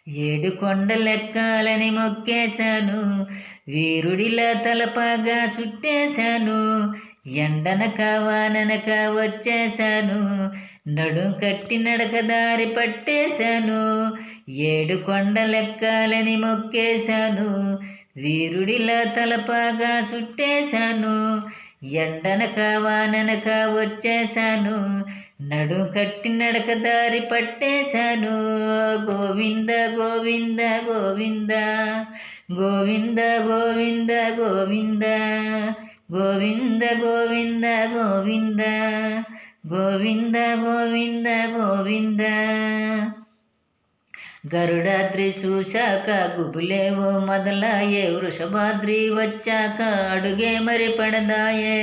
ఏడు కొండలెక్కాలని మొక్కేశాను, వీరుడిలా తలపాగా చుట్టేశాను. ఎండనక వాననక వచ్చేశాను, నడుం కట్టి నడక దారి పట్టేశాను. ఏడు కొండలెక్కాలని మొక్కేశాను, వీరుడిలా తలపాగా చుట్టేశాను. ఎండనక వాననక వచ్చేశాను, నడుం కట్టి నడక దారి పట్టేశాను. గోవింద గోవింద గోవింద గోవింద గోవింద గోవింద గోవింద గోవింద గోవింద గోవింద గోవింద గోవింద. గరుడాద్రి చూశాక గుబులేవో మొదలాయే, వృషభాద్రి వచ్చాక అడుగే మరి పడదాయే.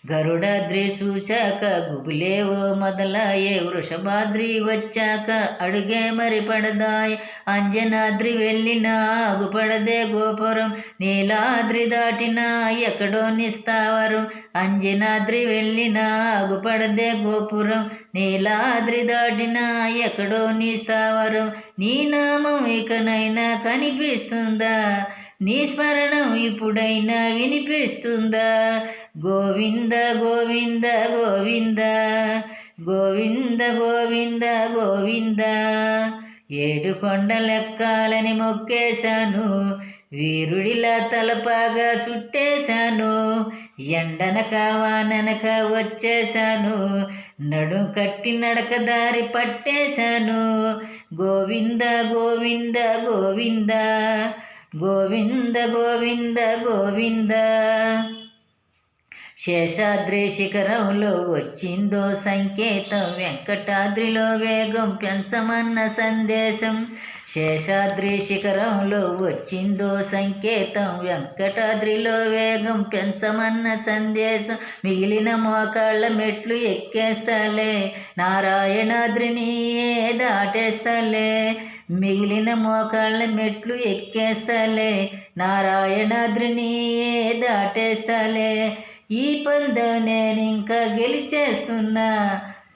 గరుడాద్రి చూశాక గుబులేవో మొదలాయే, వృషభాద్రి వచ్చాక అడుగే మరి పడదాయే. అంజనాద్రి వెళ్ళినా ఆగుపడదే గోపురం, నీలాద్రి దాటినా ఎక్కడో నిస్తావరం. అంజనాద్రి వెళ్ళినా ఆగుపడదే గోపురం, నీలాద్రి దాటినా ఎక్కడో నిస్తావరం. నీ నామం ఇకనైనా కనిపిస్తుందా, నీ స్మరణం ఇప్పుడైనా వినిపిస్తుందా. గోవింద గోవింద గోవింద గోవింద గోవింద గోవింద. ఏడు కొండలెక్కాలని మొక్కేశాను, వీరుడిలా తలపాగా చుట్టేశాను. ఎండనక వాననక వచ్చేశాను, నడుం కట్టి నడక దారి పట్టేశాను. గోవింద గోవింద గోవింద గోవింద గోవింద గోవింద. శేషాద్రి శిఖరంలో వచ్చిందో సంకేతం, వెంకటాద్రిలో వేగం పెంచమన్న సందేశం. శేషాద్రి శిఖరంలో వచ్చిందో సంకేతం, వెంకటాద్రిలో వేగం పెంచమన్న సందేశం. మిగిలిన మోకాళ్ళ మెట్లు ఎక్కేస్తాలే, నారాయణాద్రిని దాటేస్తాలే. మిగిలిన మోకాళ్ళ మెట్లు ఎక్కేస్తాలే, నారాయణాద్రిని దాటేస్తాలే. ఈ పందెం నేనింకా గెలిచేస్తున్నా,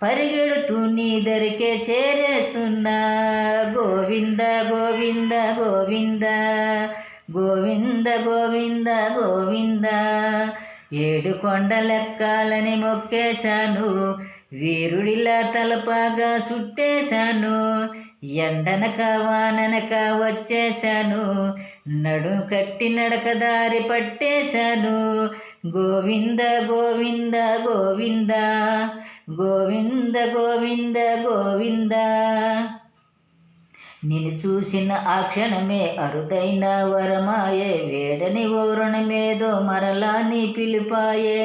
పరిగెడుతూ నీ దరికే చేరేస్తున్నా. గోవింద గోవింద గోవింద గోవింద గోవింద గోవింద. ఏడు కొండలెక్కాలని మొక్కేశాను, వీరుడిలా తలపాగా చుట్టేశాను. ఎండనక వాననక వచ్చేశాను, నడుం కట్టి నడక దారి పట్టేశాను. గోవింద గోవింద గోవింద గోవింద గోవింద గోవింద. నిన్ను చూసిన ఆ క్షణమే అరుదైన వరమాయే, వేడని ఓరణమేదో మరలా నీ పిలుపాయే.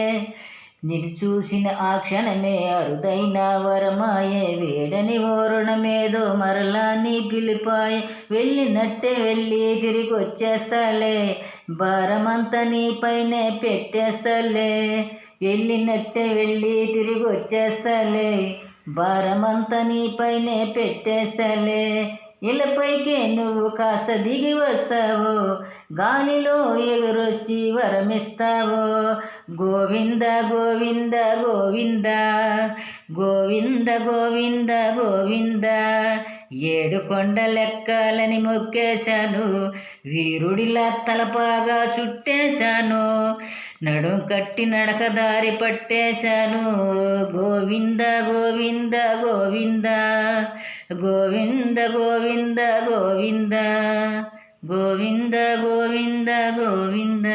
నిన్ను చూసిన ఆ క్షణమే అరుదైన వరమాయే, వేడని ఓరణమేదో మరలా నీ పిలుపాయే. వెళ్ళినట్టే వెళ్ళి తిరిగి వచ్చేస్తాలే, భారమంతా నీపైనే పెట్టేస్తాలే. వెళ్ళినట్టే వెళ్ళి తిరిగి వచ్చేస్తాలే, భారమంతా నీపైనే పెట్టేస్తాలే. ఇలపైకే నువ్వు కాస్త దిగి వస్తావు, గాలిలో ఎగురొచ్చి వరమిస్తావు. గోవింద గోవింద గోవింద గోవింద గోవింద గోవింద. ఏడు కొండలెక్కాలని మొక్కేశాను, వీరుడిలా తలపాగా చుట్టేశాను. నడుం కట్టి నడక దారి పట్టేశాను. గోవింద గోవింద గోవింద గోవింద గోవింద గోవింద గోవింద గోవింద గోవింద.